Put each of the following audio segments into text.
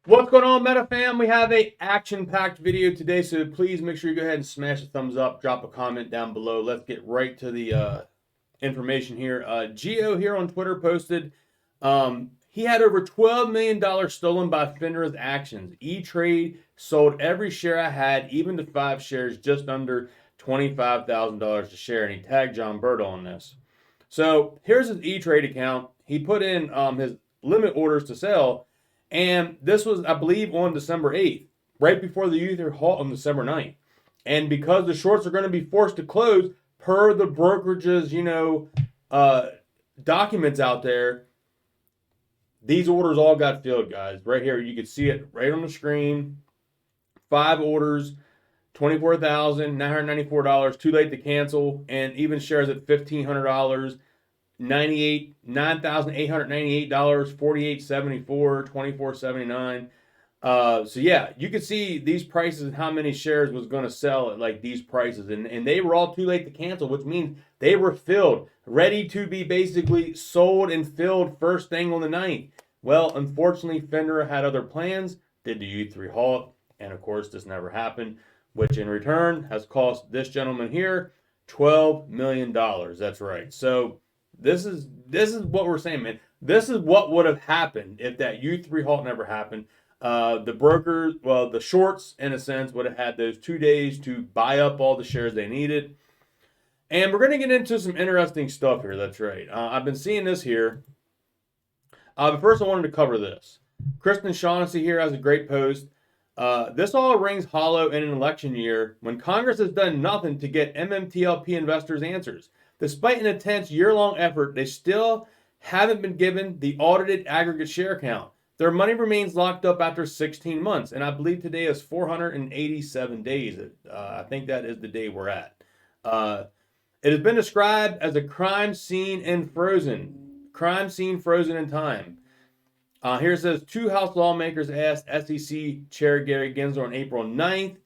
What's going on, Meta fam? We have a action-packed video today, so please make sure you go ahead and smash a thumbs up, drop a comment down below. Let's get right to the information here. Geo here on Twitter posted he had over $12 million stolen by FINRA's actions. E-Trade sold every share I had, even to 5 shares, just under $25,000 a share, and he tagged John Bird on this. So here's his E-Trade account. He put in his limit orders to sell, and this was, I believe, on December 8th, right before the U3 halt on December 9th. And because the shorts are going to be forced to close per the brokerage's, documents out there, these orders all got filled, guys. Right here, you can see it right on the screen. 5 orders, $24,994, too late to cancel, and even shares at $1,500. $9,898, $48.74, $24.79. So yeah, you can see these prices and how many shares was going to sell at like these prices, and they were all too late to cancel, which means they were filled, ready to be basically sold and filled first thing on the 9th. Well, unfortunately, FINRA had other plans, did the U3 halt, and of course this never happened, which in return has cost this gentleman here $12 million. That's right. So this is what we're saying, man. This is what would have happened if that U3 halt never happened. The brokers, well, the shorts, in a sense, would have had those 2 days to buy up all the shares they needed. And we're going to get into some interesting stuff here. That's right. I've been seeing this here. But first, I wanted to cover this. Kristen Shaughnessy here has a great post. This all rings hollow in an election year when Congress has done nothing to get MMTLP investors answers. Despite an intense year-long effort, they still haven't been given the audited aggregate share count. Their money remains locked up after 16 months, and I believe today is 487 days. I think that is the day we're at. It has been described as a crime scene frozen in time. Here it says, 2 House lawmakers asked SEC Chair Gary Gensler on April 9th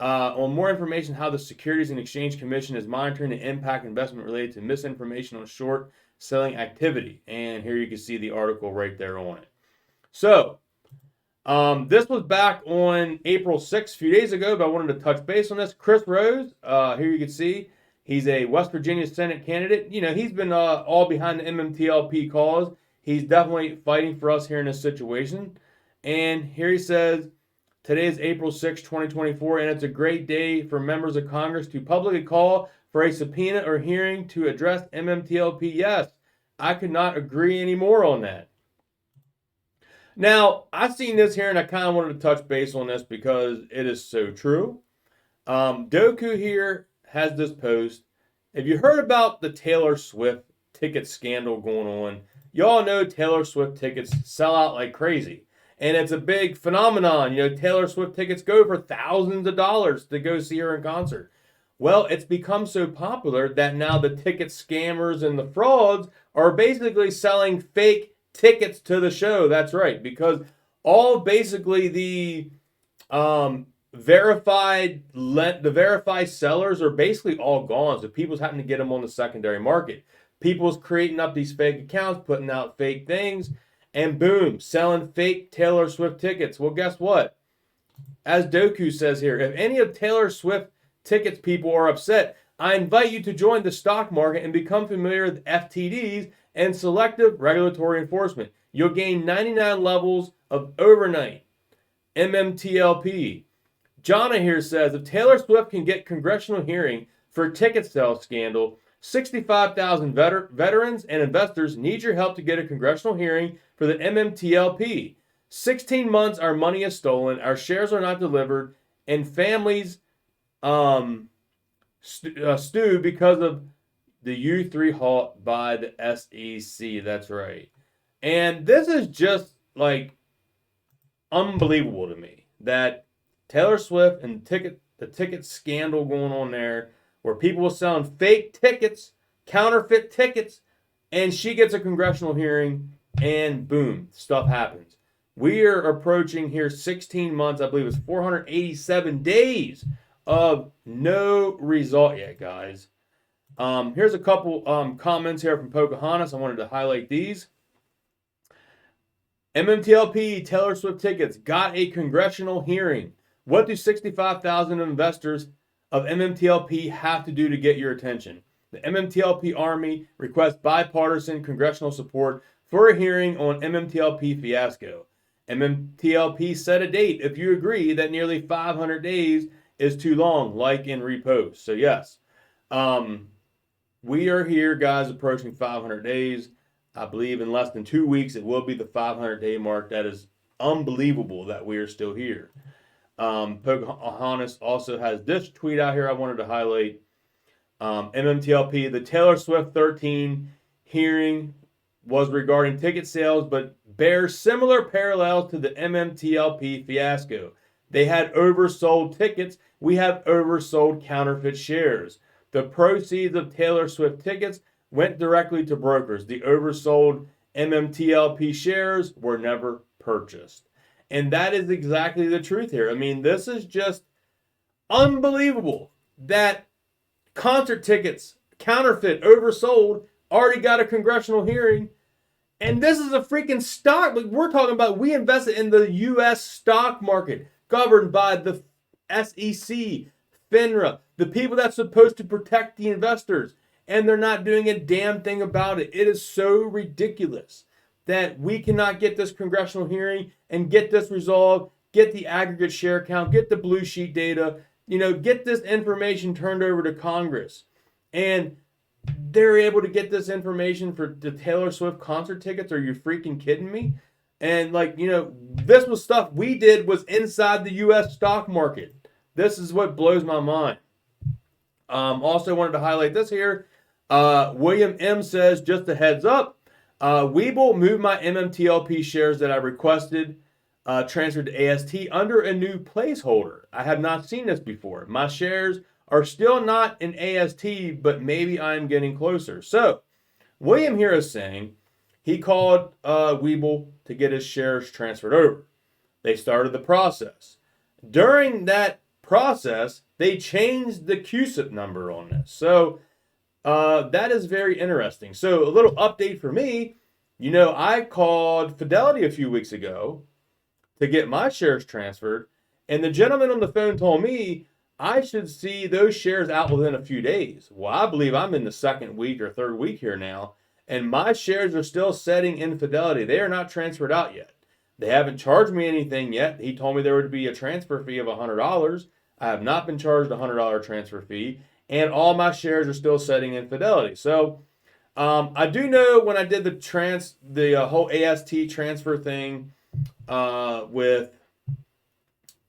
on more information how the Securities and Exchange Commission is monitoring the impact investment related to misinformation on short selling activity. And here you can see the article right there on it. So this was back on April 6th, a few days ago, but I wanted to touch base on this. Chris Rose, here you can see, he's a West Virginia Senate candidate. You know, he's been all behind the MMTLP cause. He's definitely fighting for us here in this situation. And here he says, today is April 6, 2024, and it's a great day for members of Congress to publicly call for a subpoena or hearing to address MMTLP. Yes, I could not agree any more on that. Now, I've seen this here, and I kind of wanted to touch base on this because it is so true. Doku here has this post. Have you heard about the Taylor Swift ticket scandal going on? Y'all know Taylor Swift tickets sell out like crazy. And it's a big phenomenon. You know, Taylor Swift tickets go for thousands of dollars to go see her in concert. Well, it's become so popular that now the ticket scammers and the frauds are basically selling fake tickets to the show. That's right, because all basically the verified sellers are basically all gone. So people's having to get them on the secondary market. People's creating up these fake accounts, putting out fake things, and boom, selling fake Taylor Swift tickets. Well, guess what? As Doku says here, if any of Taylor Swift tickets people are upset, I invite you to join the stock market and become familiar with FTDs and selective regulatory enforcement. You'll gain 99 levels of overnight. MMTLP. Jonna here says, if Taylor Swift can get congressional hearing for ticket sale scandal, 65,000 veterans and investors need your help to get a congressional hearing for the MMTLP. 16 months our money is stolen, our shares are not delivered, and families stew because of the U3 halt by the SEC. That's right. And this is just like unbelievable to me that Taylor Swift and the ticket scandal going on there, where people were selling fake tickets, counterfeit tickets, and she gets a congressional hearing, and boom, stuff happens. We are approaching here 16 months, I believe it's 487 days of no result yet, guys. Here's a couple comments here from Pocahontas. I wanted to highlight these. MMTLP Taylor Swift tickets got a congressional hearing. What do 65,000 investors of MMTLP have to do to get your attention? The MMTLP Army requests bipartisan congressional support for a hearing on MMTLP fiasco. MMTLP set a date if you agree that nearly 500 days is too long, like in repost. So yes, we are here, guys, approaching 500 days. I believe in less than 2 weeks, it will be the 500-day mark. That is unbelievable that we are still here. Pocahontas also has this tweet out here I wanted to highlight. MMTLP, the Taylor Swift 13 hearing was regarding ticket sales, but bears similar parallels to the MMTLP fiasco. They had oversold tickets. We have oversold counterfeit shares. The proceeds of Taylor Swift tickets went directly to brokers. The oversold MMTLP shares were never purchased. And that is exactly the truth here. I mean, this is just unbelievable that concert tickets, counterfeit, oversold, already got a congressional hearing. And this is a freaking stock. Like we're talking about, we invested in the U.S. stock market governed by the SEC, FINRA, the people that's supposed to protect the investors. And they're not doing a damn thing about it. It is so ridiculous that we cannot get this congressional hearing and get this resolved, get the aggregate share count, get the blue sheet data, get this information turned over to Congress. And they're able to get this information for the Taylor Swift concert tickets. Are you freaking kidding me? And this was stuff we did was inside the U.S. stock market. This is what blows my mind. Also wanted to highlight this here. William M. says, just a heads up, Webull moved my MMTLP shares that I requested transferred to AST under a new placeholder. I have not seen this before. My shares are still not in AST, but maybe I'm getting closer. So William here is saying he called Webull to get his shares transferred over. They started the process. During that process, they changed the CUSIP number on this. So that is very interesting. So a little update for me. I called Fidelity a few weeks ago to get my shares transferred. And the gentleman on the phone told me I should see those shares out within a few days. Well, I believe I'm in the second week or third week here now. And my shares are still sitting in Fidelity. They are not transferred out yet. They haven't charged me anything yet. He told me there would be a transfer fee of $100. I have not been charged a $100 transfer fee. And all my shares are still sitting in Fidelity. So I do know when I did the whole AST transfer thing with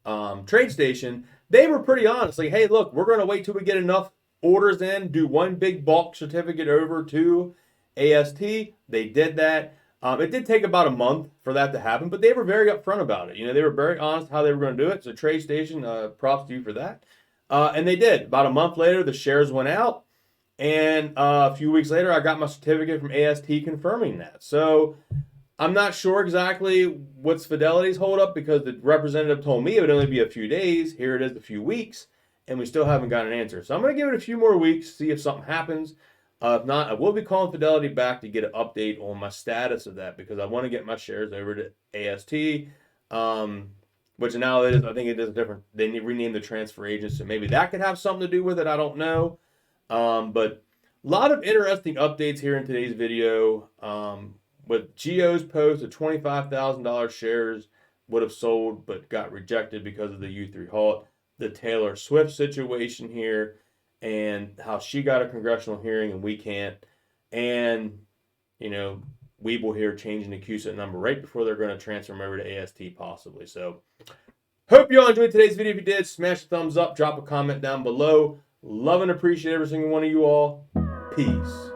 TradeStation, they were pretty honest. Like, hey, look, we're going to wait till we get enough orders in, do one big bulk certificate over to AST. They did that. It did take about a month for that to happen, but they were very upfront about it. They were very honest how they were going to do it. So TradeStation, props to you for that. And they did. About a month later, the shares went out. And a few weeks later, I got my certificate from AST confirming that. So I'm not sure exactly what's Fidelity's holdup because the representative told me it would only be a few days. Here it is, a few weeks, and we still haven't got an answer. So I'm going to give it a few more weeks, see if something happens. If not, I will be calling Fidelity back to get an update on my status of that because I want to get my shares over to AST, which now it is, I think it is different. They renamed the transfer agent, so maybe that could have something to do with it. I don't know. But a lot of interesting updates here in today's video. With Geo's post, the $25,000 shares would have sold but got rejected because of the U3 halt. The Taylor Swift situation here and how she got a congressional hearing and we can't. And, Webull here changing the CUSIP number right before they're going to transfer them over to AST possibly. So hope you all enjoyed today's video. If you did, smash the thumbs up, drop a comment down below. Love and appreciate every single one of you all. Peace.